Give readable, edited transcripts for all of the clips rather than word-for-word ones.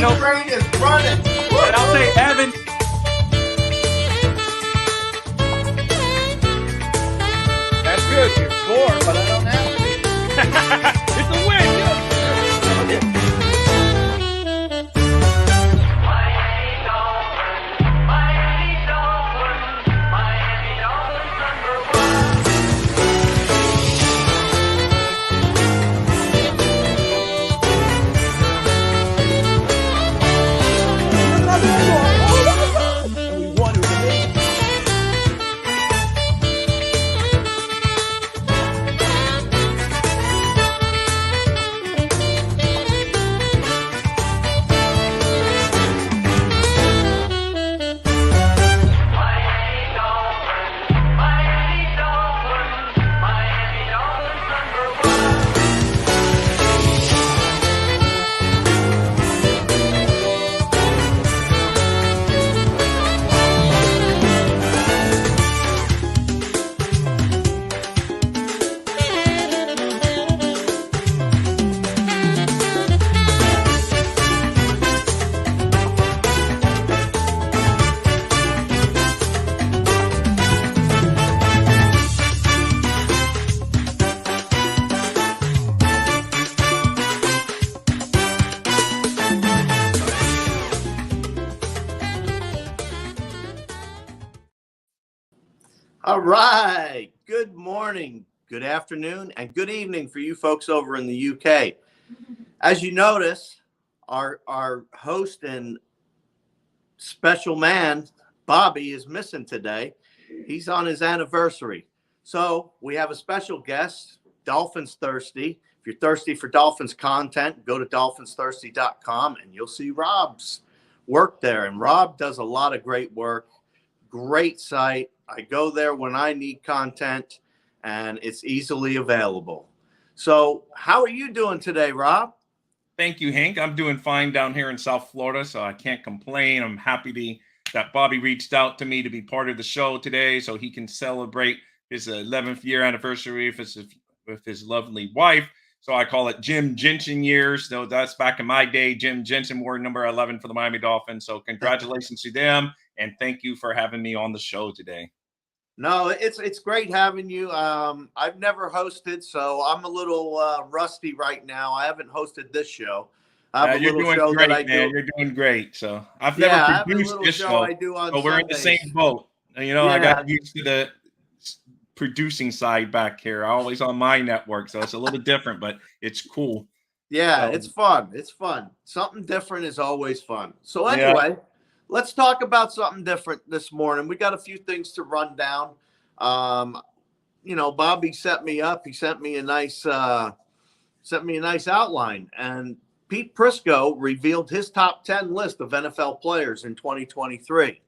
know, train is running. and I'll say Evan. That's good. You're sore, but I don't have to. It's a win. Yeah. And we won. It was amazing. All right. Good morning, good afternoon, and good evening for you folks over in the UK. As you notice, our host and special man, Bobby, is missing today. He's on his anniversary. So we have a special guest, Dolphins Thirsty. If you're thirsty for Dolphins content, go to dolphinsthirsty.com and you'll see Rob's work there. And Rob does a lot of great work. Great site. I go there when I need content, and it's easily available. So how are you doing today, Rob? Thank you, Hank. I'm doing fine down here in South Florida, so I can't complain. I'm happy that Bobby reached out to me to be part of the show today so he can celebrate his 11th year anniversary with his lovely wife. So I call it Jim Jensen years. So that's back in my day. Jim Jensen wore number 11 for the Miami Dolphins. So congratulations to them, and thank you for having me on the show today. No, it's great having you. I've never hosted, so I'm a little rusty right now. I haven't hosted this show. I have a You're little doing show great, that I man. do. You're doing great. So I've Yeah, I never have a produced little this show show, I do on so we're in the Sundays. same boat. You know, I Yeah. got used to the producing side back here. I'm always on my network, so it's a little different, but it's cool. Yeah, So, it's fun. It's fun. Something different is always fun. So Yeah. anyway, let's talk about something different this morning. We got a few things to run down. Bobby set me up. He sent me a nice outline, and Pete Prisco revealed his top 10 list of NFL players in 2023.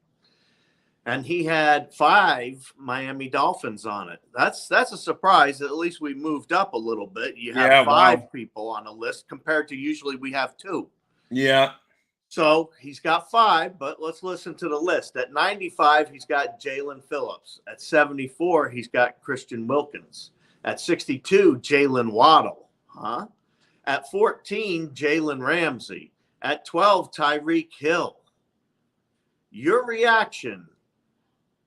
And he had 5 Miami Dolphins on it. That's a surprise. At least we moved up a little bit. You have Yeah, 5 wow. people on a list compared to usually we have 2. Yeah. So he's got 5, but let's listen to the list. At 95, he's got Jalen Phillips. At 74, he's got Christian Wilkins. At 62, Jalen Waddle. At 14, Jalen Ramsey. At 12, Tyreek Hill. Your reaction,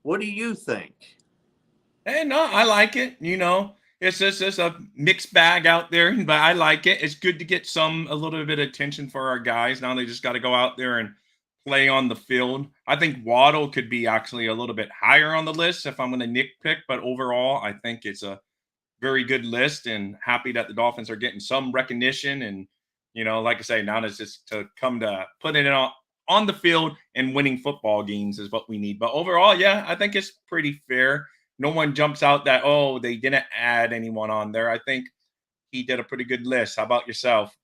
what do you think? Hey, no, I like it. You know, it's just a mixed bag out there, but I like it. It's good to get a little bit of attention for our guys. Now they just got to go out there and play on the field. I think Waddle could be actually a little bit higher on the list if I'm going to nitpick, but overall, I think it's a very good list, and happy that the Dolphins are getting some recognition. And, you know, like I say, now it's just to come to put it on the field and winning football games is what we need. But overall, yeah, I think it's pretty fair. No one jumps out that, oh, they didn't add anyone on there. I think he did a pretty good list. How about yourself?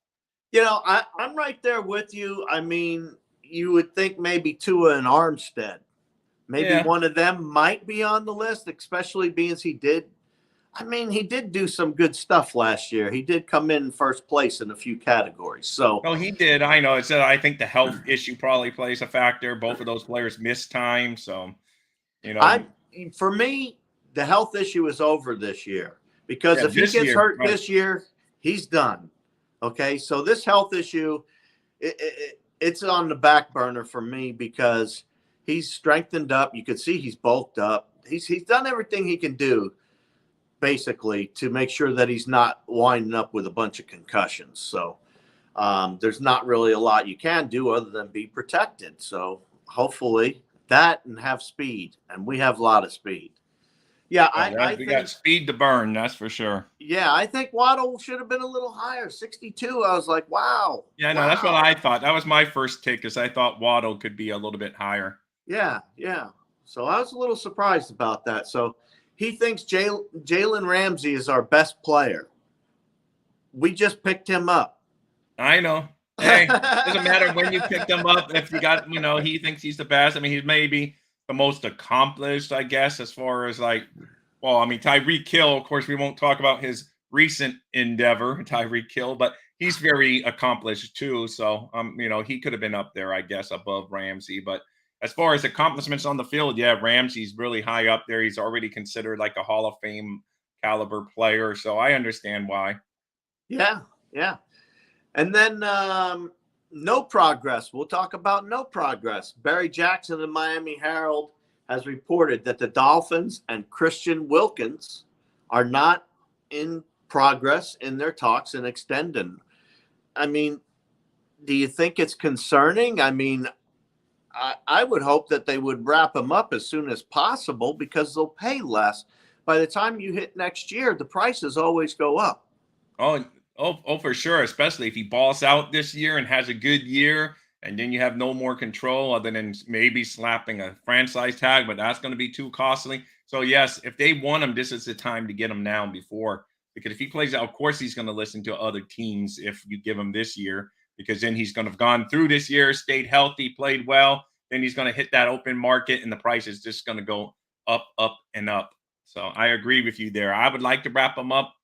You know, I'm right there with you. I mean, you would think maybe Tua and Armstead. Maybe one of them might be on the list, especially being he did do some good stuff last year. He did come in first place in a few categories. So No, he did. I know. I think the health issue probably plays a factor. Both of those players missed time. So, you know. For me, the health issue is over this year because if he gets hurt this year, he's done. Okay. So this health issue, it's on the back burner for me because he's strengthened up. You could see he's bulked up. He's done everything he can do basically to make sure that he's not winding up with a bunch of concussions. So there's not really a lot you can do other than be protected. So hopefully that and have speed, and we have a lot of speed. Yeah, I we think got speed to burn, that's for sure. yeah, I think Waddle should have been a little higher. 62. I was like, wow. Yeah, no, that's what I thought. That was my first take, is I thought Waddle could be a little bit higher. Yeah. So I was a little surprised about that. So he thinks Jalen Ramsey is our best player. We just picked him up. I know. Hey, doesn't matter when you picked him up. If you got, he thinks he's the best. I mean, he's maybe the most accomplished, I guess, as far as Tyreek Hill, of course, we won't talk about his recent endeavor, Tyreek Hill, but he's very accomplished too. So, he could have been up there, I guess, above Ramsey. But as far as accomplishments on the field, yeah, Ramsey's really high up there. He's already considered like a Hall of Fame caliber player. So I understand why. Yeah. And then no progress. We'll talk about no progress. Barry Jackson of the Miami Herald has reported that the Dolphins and Christian Wilkins are not in progress in their talks and extending. I mean, do you think it's concerning? I mean, I would hope that they would wrap them up as soon as possible because they'll pay less. By the time you hit next year, the prices always go up. Oh, for sure. Especially if he balls out this year and has a good year, and then you have no more control other than maybe slapping a franchise tag, but that's going to be too costly. So yes, if they want him, this is the time to get him now before, because if he plays out, of course, he's going to listen to other teams if you give him this year, because then he's going to have gone through this year, stayed healthy, played well. Then he's going to hit that open market and the price is just going to go up, up, and up. So I agree with you there. I would like to wrap him up,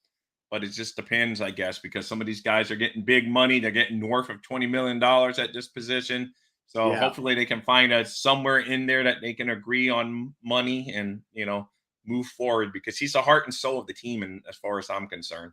but it just depends, I guess, because some of these guys are getting big money. They're getting north of $20 million at this position. So hopefully they can find us somewhere in there that they can agree on money and, move forward, because he's the heart and soul of the team. And as far as I'm concerned.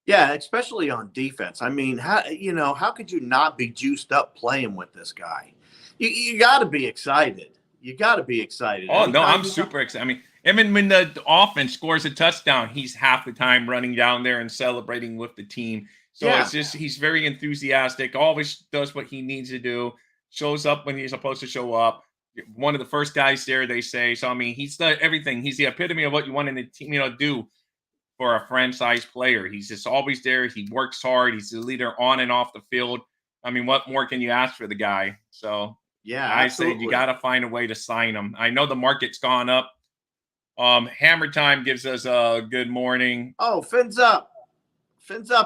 Yeah, especially on defense. I mean, how could you not be juiced up playing with this guy? You got to be excited. You got to be excited. Oh, no, I'm super excited. I mean, even when the offense scores a touchdown, he's half the time running down there and celebrating with the team. So it's just, he's very enthusiastic, always does what he needs to do, shows up when he's supposed to show up. One of the first guys there, they say. So, I mean, he's done everything. He's the epitome of what you want in a team, do for a franchise player. He's just always there. He works hard. He's the leader on and off the field. I mean, what more can you ask for the guy? So, yeah, I say you got to find a way to sign him. I know the market's gone up. Hammer Time gives us a good morning. Oh, fins up,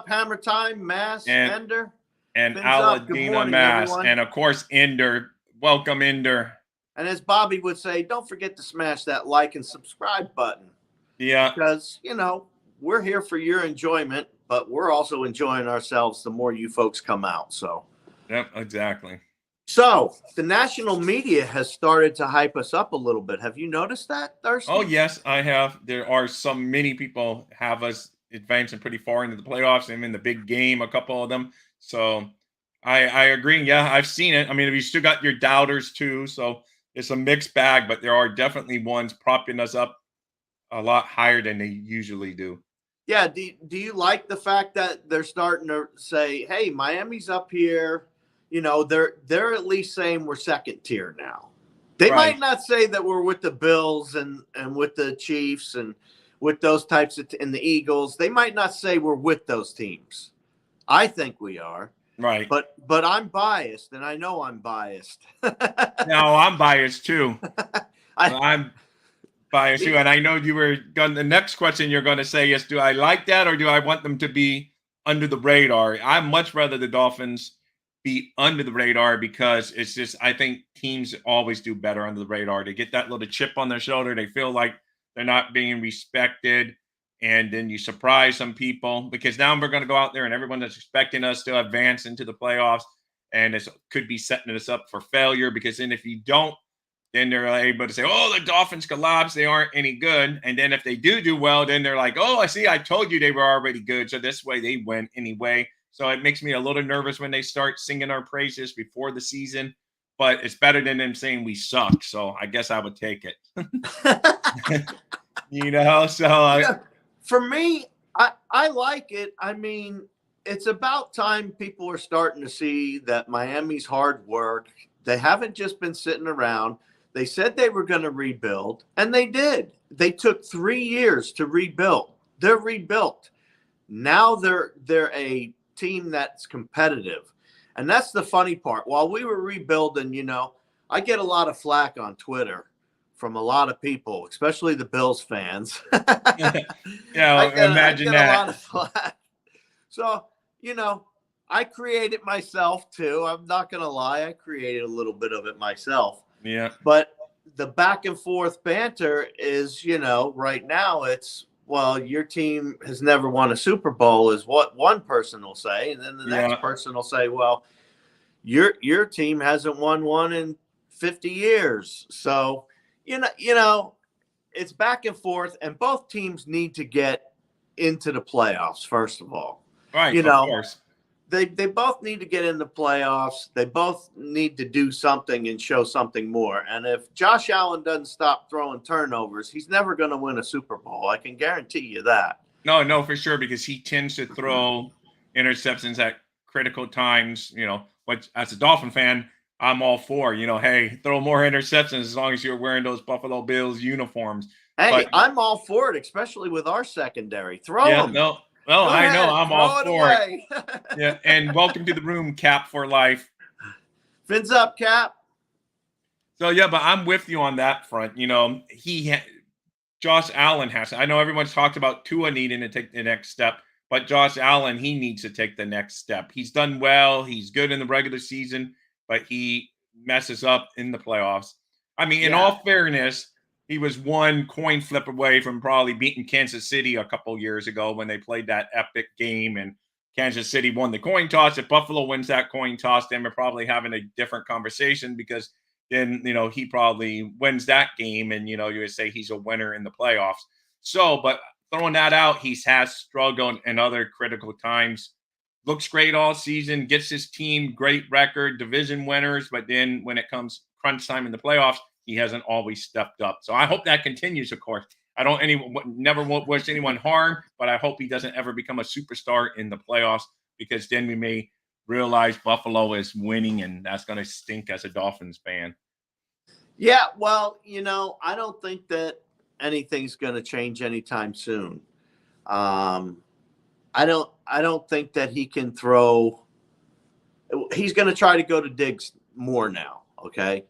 Hammer Time, Mass, Ender, and Aladina Mass, everyone. And of course Ender. Welcome, Ender. And as Bobby would say, don't forget to smash that like and subscribe button. Yeah, because we're here for your enjoyment, but we're also enjoying ourselves the more you folks come out. So, yep, exactly. So the national media has started to hype us up a little bit. Have you noticed that, Thurston? Oh, yes, I have. There are many people have us advancing pretty far into the playoffs and in the big game, a couple of them. So I agree. Yeah, I've seen it. I mean, you still got your doubters too. So it's a mixed bag, but there are definitely ones propping us up a lot higher than they usually do. Yeah. Do you like the fact that they're starting to say, hey, Miami's up here? They're at least saying we're second tier now. They might not say that we're with the Bills and with the Chiefs and with those types of and the Eagles. They might not say we're with those teams. I think we are. Right. But I'm biased, and I know I'm biased. No, I'm biased too. I'm biased too, and I know you were going. The next question you're going to say is, do I like that, or do I want them to be under the radar? I'd much rather the Dolphins be under the radar, because it's just, I think teams always do better under the radar. They get that little chip on their shoulder. They feel like they're not being respected. And then you surprise some people, because now we're going to go out there and everyone that's expecting us to advance into the playoffs, and it could be setting us up for failure, because then if you don't, then they're able to say, oh, the Dolphins collapsed. They aren't any good. And then if they do well, then they're like, oh, I see, I told you they were already good. So this way they win anyway. So it makes me a little nervous when they start singing our praises before the season. But it's better than them saying we suck. So I guess I would take it. Yeah, for me, I like it. I mean, it's about time people are starting to see that Miami's hard work. They haven't just been sitting around. They said they were going to rebuild, and they did. They took 3 years to rebuild. They're rebuilt. Now they're a team that's competitive. And that's the funny part. While we were rebuilding, I get a lot of flack on Twitter from a lot of people, especially the Bills fans. Imagine that. A lot of flack. So, I create it myself too. I'm not going to lie. I created a little bit of it myself. Yeah. But the back and forth banter is, right now it's, well, your team has never won a Super Bowl is what one person will say. And then the next person will say, well, your team hasn't won one in 50 years. So, it's back and forth, and both teams need to get into the playoffs, first of all. Right, of course. They both need to get in the playoffs. They both need to do something and show something more. And if Josh Allen doesn't stop throwing turnovers, he's never going to win a Super Bowl. I can guarantee you that. No, for sure, because he tends to throw interceptions at critical times, which as a Dolphin fan, I'm all for, hey, throw more interceptions as long as you're wearing those Buffalo Bills uniforms. Hey, I'm all for it, especially with our secondary. Throw them. Well, I know I'm all for it. Yeah, and welcome to the room, Cap for life. Fins up, Cap. So but I'm with you on that front. Josh Allen has. I know everyone's talked about Tua needing to take the next step, but Josh Allen, he needs to take the next step. He's done well. He's good in the regular season, but he messes up in the playoffs. I mean, in all fairness, he was one coin flip away from probably beating Kansas City a couple years ago when they played that epic game and Kansas City won the coin toss. If Buffalo wins that coin toss, then we're probably having a different conversation because then, he probably wins that game and, you would say he's a winner in the playoffs. So, but throwing that out, he has struggled in other critical times. Looks great all season, gets his team great record, division winners, but then when it comes crunch time in the playoffs, he hasn't always stepped up. So I hope that continues, of course. I don't never wish anyone harm, but I hope he doesn't ever become a superstar in the playoffs because then we may realize Buffalo is winning and that's going to stink as a Dolphins fan. Yeah, well, I don't think that anything's going to change anytime soon. I don't think that he can throw. He's going to try to go to Diggs more now, okay?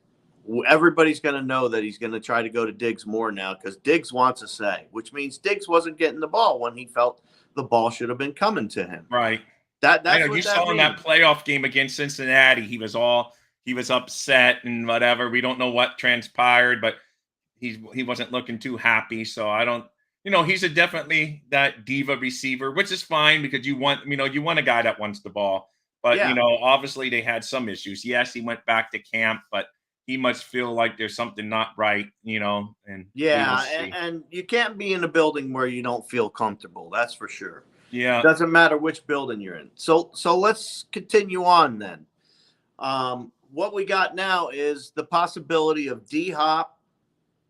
Everybody's going to know that he's going to try to go to Diggs more now because Diggs wants a say, which means Diggs wasn't getting the ball when he felt the ball should have been coming to him. Right. That's you saw in that playoff game against Cincinnati, he was upset and whatever. We don't know what transpired, but he wasn't looking too happy. So I don't, he's definitely that diva receiver, which is fine because you want a guy that wants the ball. But, obviously they had some issues. Yes, he went back to camp, but he must feel like there's something not right, and and you can't be in a building where you don't feel comfortable. That's for sure. Yeah. It doesn't matter which building you're in. So let's continue on then. What we got now is the possibility of D-Hop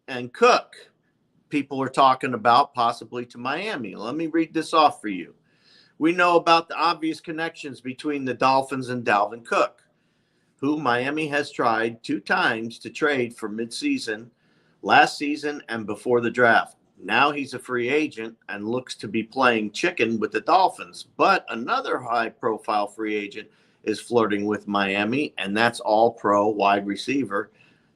and Cook. People are talking about possibly to Miami. Let me read this off for you. We know about the obvious connections between the Dolphins and Dalvin Cook, who Miami has tried 2 times to trade for midseason, last season and before the draft. Now he's a free agent and looks to be playing chicken with the Dolphins. But another high-profile free agent is flirting with Miami, and that's all-pro wide receiver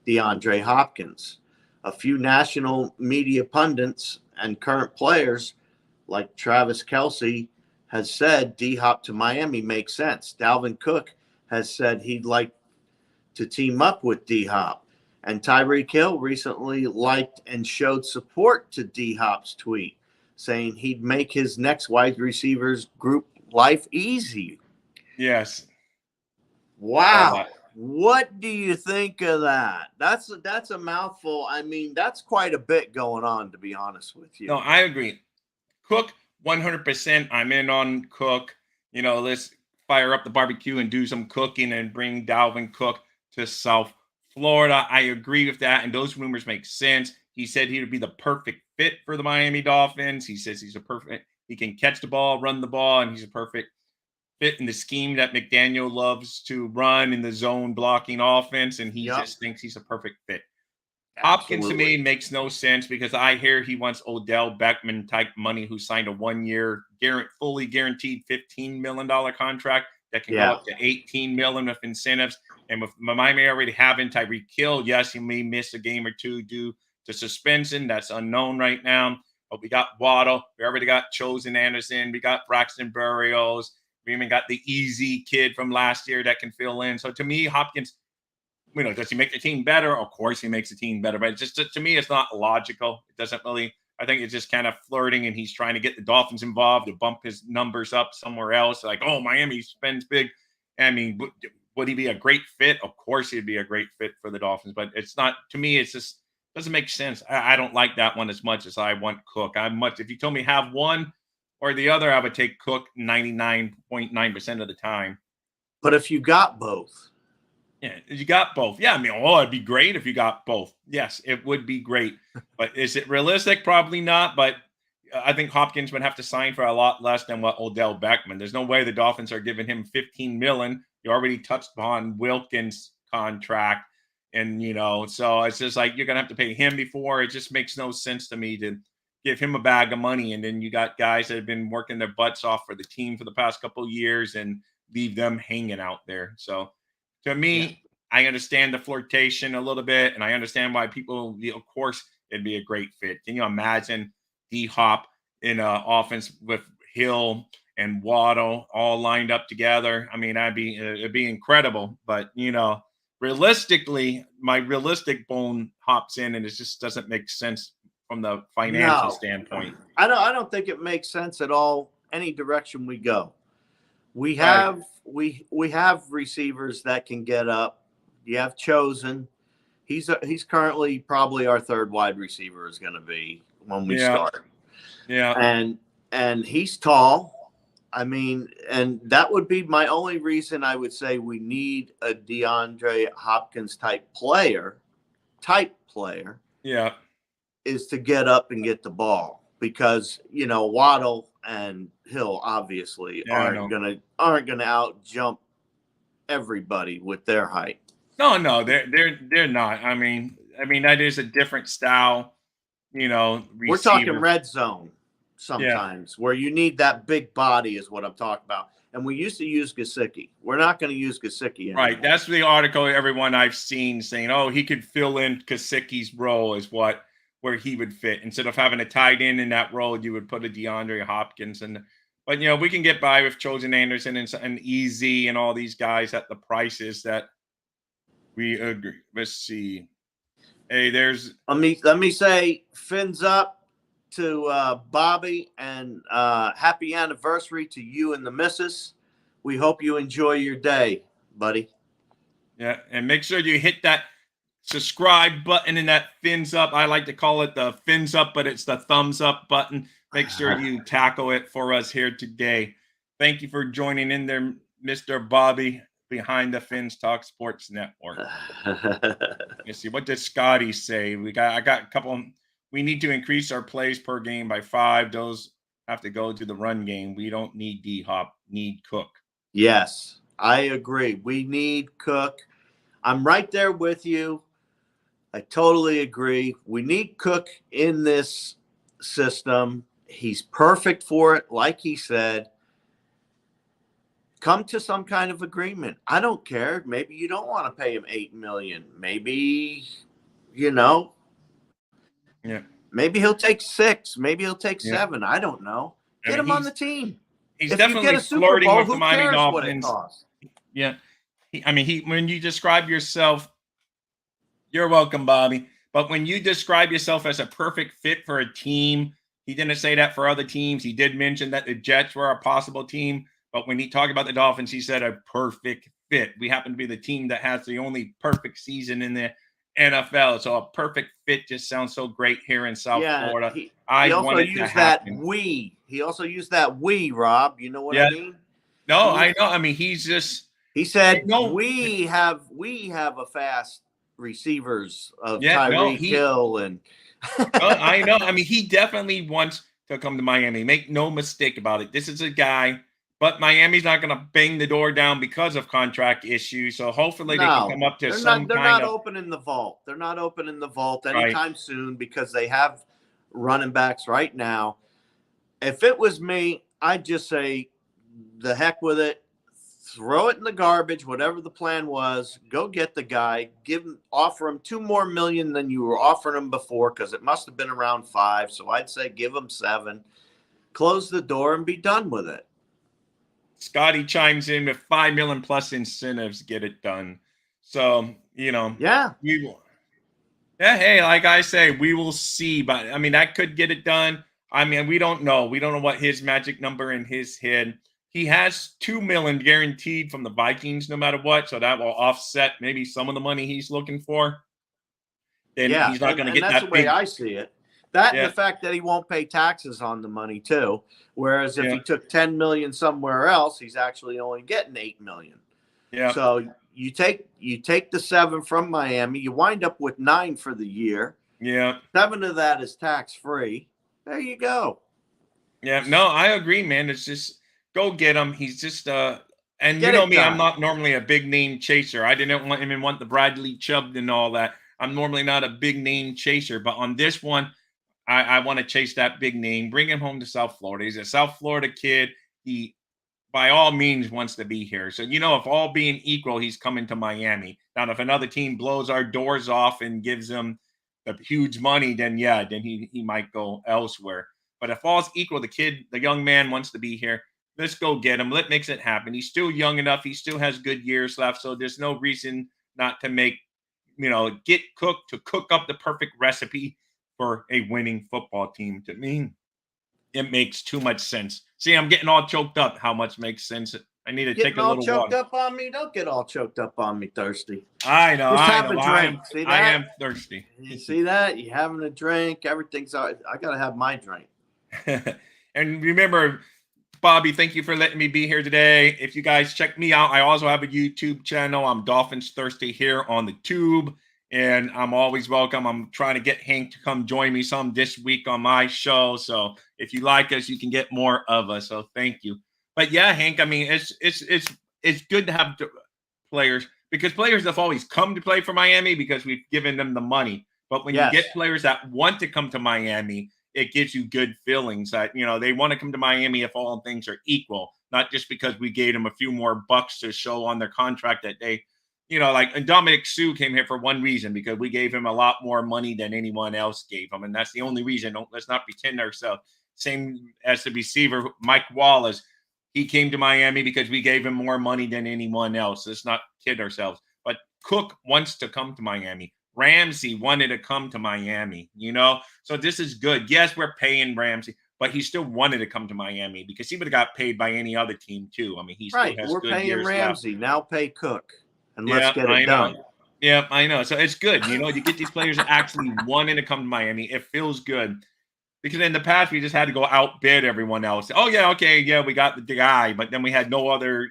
DeAndre Hopkins. A few national media pundits and current players like Travis Kelce has said D-Hop to Miami makes sense. Dalvin Cook has said he'd like to team up with D-Hop. And Tyreek Hill recently liked and showed support to D-Hop's tweet, saying he'd make his next wide receivers group life easy. Yes. Wow. What do you think of that? That's a mouthful. I mean, that's quite a bit going on, to be honest with you. No, I agree. Cook, 100%. I'm in on Cook. fire up the barbecue and do some cooking and bring Dalvin Cook to South Florida. I agree with that, and those rumors make sense. He said he would be the perfect fit for the Miami Dolphins. He says he can catch the ball, run the ball, and he's a perfect fit in the scheme that McDaniel loves to run in the zone blocking offense, and he just thinks he's a perfect fit. Hopkins to me makes no sense because I hear he wants Odell Beckham type money, who signed a 1-year fully guaranteed $15 million contract that can go up to $18 million with incentives. And with Miami already having Tyreek Hill, yes, he may miss a game or two due to suspension. That's unknown right now. But we got Waddle. We already got Chosen Anderson. We got Braxton Berrios. We even got the easy kid from last year that can fill in. So to me, Hopkins, does he make the team better? Of course he makes the team better, but it's just, to me, it's not logical. It doesn't really, I think it's just kind of flirting, and he's trying to get the Dolphins involved to bump his numbers up somewhere else. Like, oh, Miami spends big. I mean, would he be a great fit? Of course he'd be a great fit for the Dolphins, but it's not, to me, it's just doesn't make sense. I don't like that one as much as I want Cook. If you told me have one or the other, I would take Cook 99.9% of the time. But if you got both. Yeah, you got both. Yeah, I mean, it'd be great if you got both. Yes, it would be great. But is it realistic? Probably not. But I think Hopkins would have to sign for a lot less than what Odell Beckham. There's no way the Dolphins are giving him $15 million. You already touched upon Wilkins' contract. And, so it's just like you're going to have to pay him before. It just makes no sense to me to give him a bag of money. And then you got guys that have been working their butts off for the team for the past couple of years and leave them hanging out there. So, to me, I understand the flirtation a little bit, and I understand why people, of course, it'd be a great fit. Can you imagine D-Hop in an offense with Hill and Waddle all lined up together? I mean, it'd be incredible. But, realistically, my realistic bone hops in, and it just doesn't make sense from the financial standpoint. I don't think it makes sense at all any direction we go. We have we have receivers that can get up. You have Chosen. He's currently probably our third wide receiver is going to be when we start. Yeah. And he's tall. I mean, and that would be my only reason I would say we need a DeAndre Hopkins type player. Yeah. Is to get up and get the ball, because Waddle and Hill obviously aren't gonna out jump everybody with their height. No, they're not. I mean that is a different style, receiver. We're talking red zone sometimes where you need that big body is what I'm talking about. And we used to use Gesicki. We're not going to use Gesicki anymore. Right. That's the article everyone I've seen saying, oh, he could fill in Gesicki's role is where he would fit. Instead of having a tight end in that role, you would put a DeAndre Hopkins. But we can get by with Chosen Anderson and Easy and all these guys at the prices that we agree. Let's see. Hey, let me say fins up to Bobby, and happy anniversary to you and the missus. We hope you enjoy your day, buddy. Yeah, and make sure you hit that subscribe button and that fins up. I like to call it the fins up, but it's the thumbs up button. Make sure you tackle it for us here today. Thank you for joining in there, Mr. Bobby, behind the Fins Talk Sports Network. Let's see, what did Scotty say? I got a couple. We need to increase our plays per game by 5. Those have to go to the run game. We don't need D-Hop, need Cook. Yes, I agree. We need Cook. I'm right there with you. I totally agree. We need Cook in this system. He's perfect for it. Like he said, come to some kind of agreement. I don't care. Maybe you don't want to pay him $8 million. Maybe, maybe he'll take 6. Maybe he'll take 7. I don't know. Get him on the team. He's definitely flirting with the Miami Dolphins. Yeah. When you describe yourself, you're welcome, Bobby. But when you describe yourself as a perfect fit for a team, he didn't say that for other teams. He did mention that the Jets were a possible team. But when he talked about the Dolphins, he said a perfect fit. We happen to be the team that has the only perfect season in the NFL. So a perfect fit just sounds so great here in South Florida. He also used that we. He also used that we, Rob. You know what I mean? No, I know. I mean, he's just He said no. we have a fast receivers of Yeah, no, Tyreek Hill and I know. I mean, he definitely wants to come to Miami. Make no mistake about it. This is a guy, but Miami's not going to bang the door down because of contract issues. So hopefully they can no, come up to they're some not. They're kind not of opening the vault. They're not opening the vault right. anytime soon because they have running backs right now. If it was me, I'd just say the heck with it. Throw it in the garbage, whatever the plan was. Go get the guy. Offer him $2 more million than you were offering him before because it must have been around 5. So I'd say give him 7. Close the door and be done with it. Scotty chimes in with 5 million plus incentives, get it done. So, Yeah. we will. Yeah, hey, like I say, we will see. But I mean, that could get it done. I mean, we don't know. We don't know what his magic number in his head. He has 2 million guaranteed from the Vikings, no matter what. So that will offset maybe some of the money he's looking for. Then Yeah, he's not going to get that's that the way big. I see it. That and Yeah, the fact that he won't pay taxes on the money too. Whereas if yeah, he took 10 million somewhere else, he's actually only getting 8 million. yeah, So you take the 7 from Miami, you wind up with 9 for the year. yeah. 7 of that is tax free. There you go. Yeah, no, I agree, man. It's just go get him. He's just and you Get know it me, I'm done. not normally a big name chaser. I didn't want the Bradley Chubb and all that. I'm normally not a big name chaser, but on this one, I want to chase that big name, bring him home to South Florida. He's a South Florida kid. He by all means wants to be here. So, if all being equal, he's coming to Miami. Now, if another team blows our doors off and gives him the huge money, then he might go elsewhere. But if all's equal, the young man wants to be here. Let's go get him. Let's make it happen. He's still young enough. He still has good years left. So there's no reason not to get Cook to cook up the perfect recipe for a winning football team. To me, it makes too much sense. See, I'm getting all choked up. How much makes sense? I need to take Getting a all little choked water. up on me? Don't get all choked up on me, thirsty. I know. Just I have know. a drink. See that? I am thirsty. You see that? You having a drink? Everything's all right. I gotta have my drink. And remember, Bobby, thank you for letting me be here today. If you guys check me out, I also have a YouTube channel. I'm Dolphins Thirsty here on the tube, and I'm always welcome. I'm trying to get Hank to come join me some this week on my show. So if you like us, you can get more of us. So thank you. But yeah, Hank, I mean, it's good to have players because players have always come to play for Miami because we've given them the money. But when you get players that want to come to Miami, it gives you good feelings that, they want to come to Miami if all things are equal, not just because we gave them a few more bucks to show on their contract that they, and Dominic Sue came here for one reason, because we gave him a lot more money than anyone else gave him. And that's the only reason. Let's not pretend ourselves. Same as the receiver, Mike Wallace. He came to Miami because we gave him more money than anyone else. Let's not kid ourselves. But Cook wants to come to Miami. Ramsey wanted to come to Miami, So this is good. Yes, we're paying Ramsey, but he still wanted to come to Miami because he would have got paid by any other team too. I mean, he still has We're good paying years Ramsey. left. Now pay Cook. And let's get it done. Know. Yeah, I know. So it's good. You get these players actually wanting to come to Miami. It feels good. Because in the past, we just had to go outbid everyone else. Oh, yeah, okay, yeah, we got the guy. But then we had no other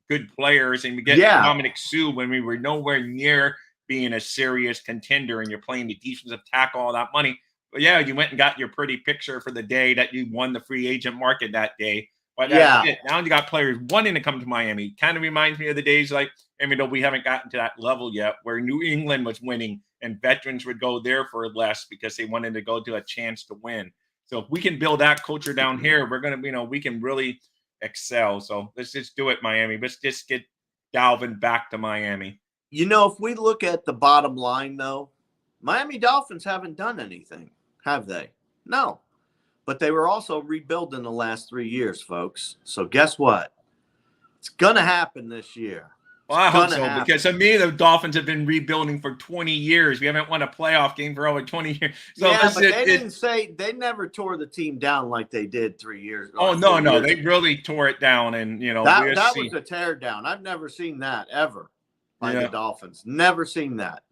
good players. And we get Dominic Sue when we were nowhere near being a serious contender, and you're playing the defensive tackle, all that money. But yeah, you went and got your pretty picture for the day that you won the free agent market that day. But that's it. Now you got players wanting to come to Miami. Kind of reminds me of the days even though we haven't gotten to that level yet, where New England was winning and veterans would go there for less because they wanted to go to a chance to win. So if we can build that culture down here, we're going to, we can really excel. So let's just do it, Miami. Let's just get Dalvin back to Miami. If we look at the bottom line, though, Miami Dolphins haven't done anything, have they? No. But they were also rebuilding the last 3 years, folks. So guess what? It's going to happen this year. Well, I hope so, because to me, the Dolphins have been rebuilding for 20 years. We haven't won a playoff game for over 20 years. So yeah, but they didn't say – they never tore the team down like they did 3 years ago. Oh, no. They really tore it down. And, that was a tear down. I've never seen that ever by the Dolphins. Never seen that.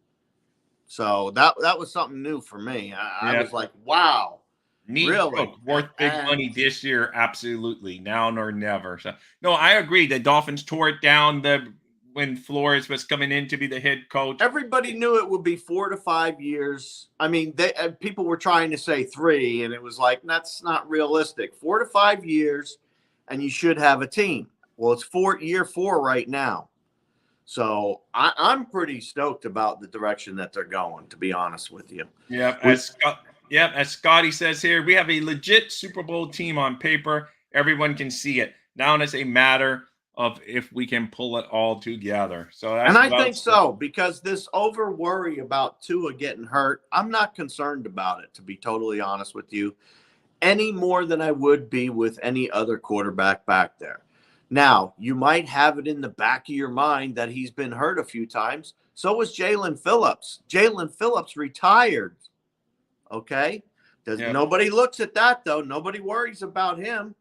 So that was something new for me. I was like, wow. Need Really? Cook worth big money this year? Absolutely, now nor never. So no, I agree. The Dolphins tore it down when Flores was coming in to be the head coach. Everybody knew it would be 4 to 5 years. I mean, people were trying to say 3, and it was like, that's not realistic. 4 to 5 years, and you should have a team. Well, it's year 4 right now. So I'm pretty stoked about the direction that they're going, to be honest with you. Yep, as Scotty says here, we have a legit Super Bowl team on paper. Everyone can see it. Now it's a matter of if we can pull it all together. So and I think so, because this over worry about Tua getting hurt, I'm not concerned about it, to be totally honest with you, any more than I would be with any other quarterback back there. Now, you might have it in the back of your mind that he's been hurt a few times. So was Jalen Phillips. Jalen Phillips retired. Okay? Nobody looks at that, though. Nobody worries about him.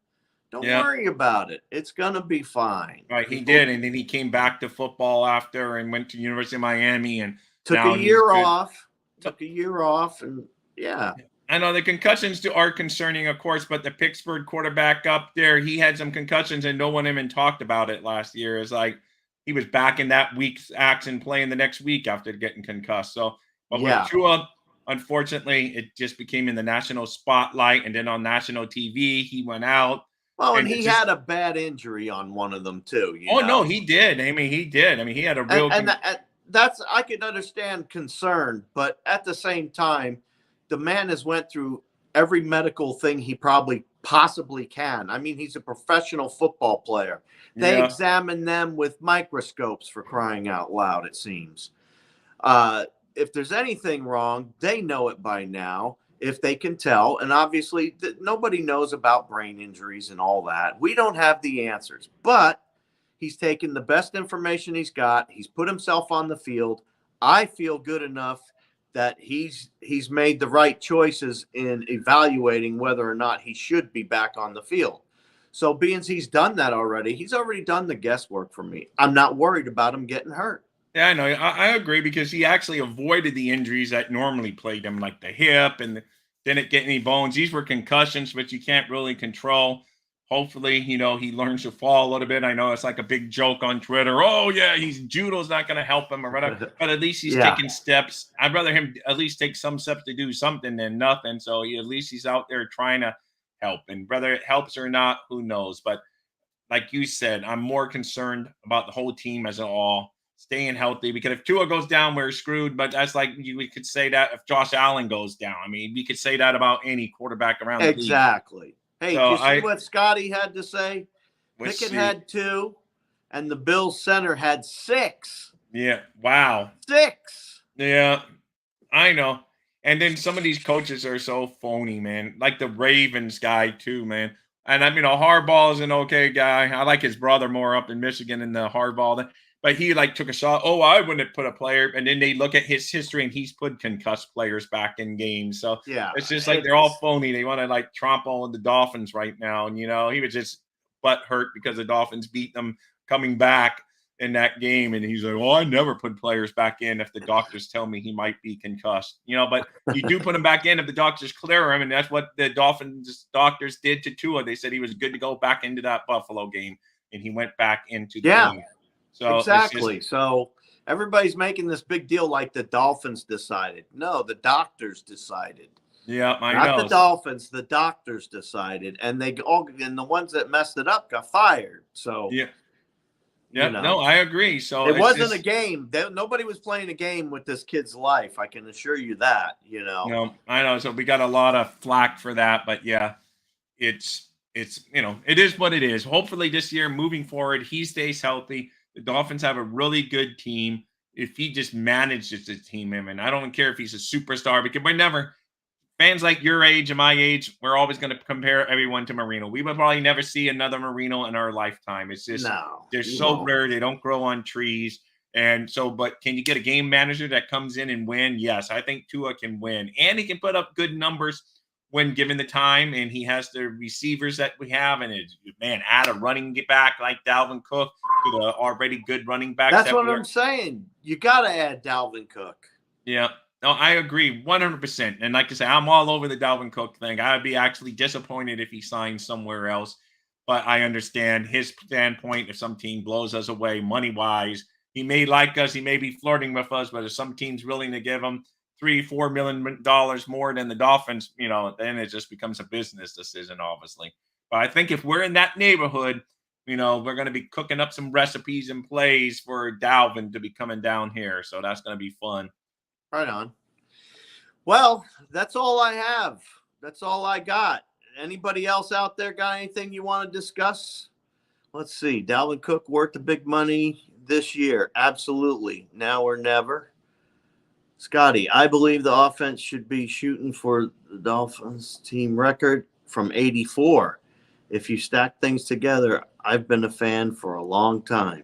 Don't worry about it. It's going to be fine. Right, he did. And then he came back to football after and went to University of Miami and took a year off. Took a year off. And yeah. I know the concussions are concerning, of course, but the Pittsburgh quarterback up there, he had some concussions and no one even talked about it last year. It's like he was back in that week's action playing the next week after getting concussed. So, but with Tua, unfortunately, it just became in the national spotlight, and then on national TV, he went out. Oh, and he had a bad injury on one of them too. No, he did. I mean, he did. I mean, he had a real. And that's, I can understand concern, but at the same time, the man has went through every medical thing he probably possibly can. I mean, he's a professional football player. They examine them with microscopes, for crying out loud, it seems. If there's anything wrong, they know it by now, if they can tell. And obviously, nobody knows about brain injuries and all that. We don't have the answers. But he's taken the best information he's got. He's put himself on the field. I feel good enough that he's made the right choices in evaluating whether or not he should be back on the field. So being he's done that already, he's already done the guesswork for me. I'm not worried about him getting hurt. Yeah, I know. I agree, because he actually avoided the injuries that normally plagued him, like the hip, and didn't get any bones. These were concussions, but you can't really control. Hopefully, he learns to fall a little bit. I know it's like a big joke on Twitter. Oh, yeah, judo's not going to help him or whatever. But at least he's taking steps. I'd rather him at least take some steps to do something than nothing. So at least he's out there trying to help. And whether it helps or not, who knows? But like you said, I'm more concerned about the whole team as a whole staying healthy, because if Tua goes down, we're screwed. But that's like, we could say that if Josh Allen goes down. I mean, we could say that about any quarterback around the league. Exactly. Hey, so you see what Scotty had to say? Pickett had 2, and the Bills center had 6. Yeah. Wow. 6. Yeah, I know. And then some of these coaches are so phony, man. Like the Ravens guy too, man. And I mean, Harbaugh is an okay guy. I like his brother more up in Michigan in the Harbaugh. But he took a shot. Oh, I wouldn't put a player. And then they look at his history, and he's put concussed players back in games. So it's just like they're all phony. They want to trample the Dolphins right now. And, he was just butt hurt because the Dolphins beat them coming back in that game. And he's like, I never put players back in if the doctors tell me he might be concussed. But you do put him back in if the doctors clear him. And that's what the Dolphins doctors did to Tua. They said he was good to go back into that Buffalo game. And he went back into the game. So exactly. So everybody's making this big deal like the Dolphins decided. No, the doctors decided. Yeah, I know. Not the Dolphins. The doctors decided, and and the ones that messed it up got fired. So no, I agree. So it wasn't a game. Nobody was playing a game with this kid's life. I can assure you that. No, I know. So we got a lot of flack for that, but yeah, it's it is what it is. Hopefully this year, moving forward, he stays healthy. The Dolphins have a really good team. If he just manages the team, and I don't care if he's a superstar, because fans like your age and my age, we're always going to compare everyone to Marino. We will probably never see another Marino in our lifetime. It's just, they're so rare. They don't grow on trees. And so, but can you get a game manager that comes in and win? Yes, I think Tua can win. And he can put up good numbers when given the time, and he has the receivers that we have, and add a running back like Dalvin Cook to the already good running back. That's what I'm saying. You got to add Dalvin Cook. Yeah, No, I agree 100%. And like I said, I'm all over the Dalvin Cook thing. I'd be actually disappointed if he signed somewhere else. But I understand his standpoint. If some team blows us away money-wise, he may like us. He may be flirting with us. But if some team's willing to give him $3-4 million more than the Dolphins, then it just becomes a business decision, obviously. But I think if we're in that neighborhood, we're going to be cooking up some recipes and plays for Dalvin to be coming down here. So that's going to be fun. Right on. Well, that's all I have. That's all I got. Anybody else out there got anything you want to discuss? Let's see. Dalvin Cook worth the big money this year. Absolutely. Now or never. Scotty, I believe the offense should be shooting for the Dolphins team record from 84. If you stack things together, I've been a fan for a long time.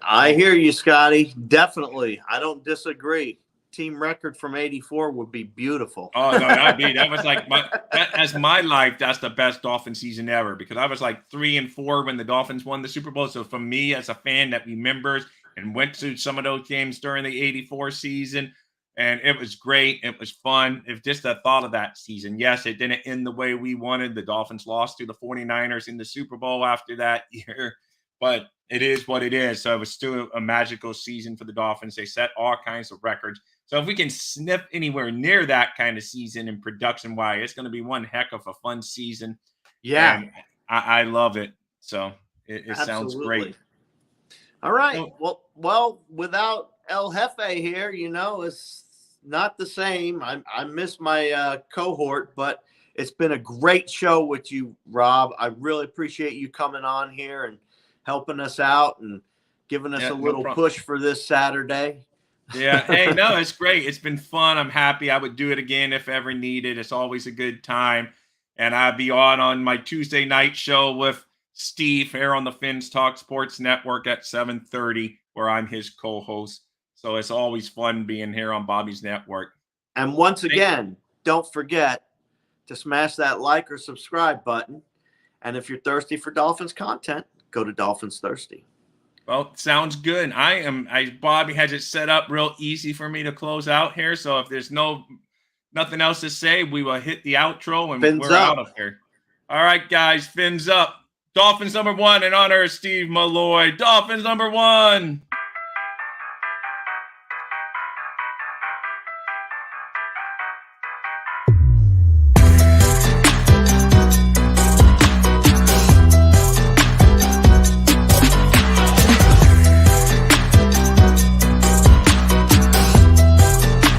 I hear you, Scotty. Definitely. I don't disagree. Team record from 84 would be beautiful. Oh, no, that was like as my life, that's the best Dolphin season ever, because I was like 3-4 when the Dolphins won the Super Bowl. So for me, as a fan that remembers and went to some of those games during the 84 season, and it was great. It was fun. If just the thought of that season. Yes, it didn't end the way we wanted. The Dolphins lost to the 49ers in the Super Bowl after that year, but it is what it is. So it was still a magical season for the Dolphins. They set all kinds of records. So if we can sniff anywhere near that kind of season in production-wise, it's going to be one heck of a fun season. Yeah. And I love it. So it sounds great. All right. Well, without El Jefe here, it's not the same. I miss my cohort, but it's been a great show with you, Rob. I really appreciate you coming on here and helping us out and giving us a little push for this Saturday. Yeah. Hey, no, it's great. It's been fun. I'm happy. I would do it again if ever needed. It's always a good time. And I'll be on my Tuesday night show with Steve here on the Fins Talk Sports Network at 7:30, where I'm his co-host. So it's always fun being here on Bobby's Network. And once again, don't forget to smash that like or subscribe button. And if you're thirsty for Dolphins content, go to Dolphins Thirsty. Well, sounds good. Bobby has it set up real easy for me to close out here. So if there's nothing else to say, we will hit the outro and we're out of here. All right, guys, fins up. Dolphins #1 in honor of Steve Malloy. Dolphins #1.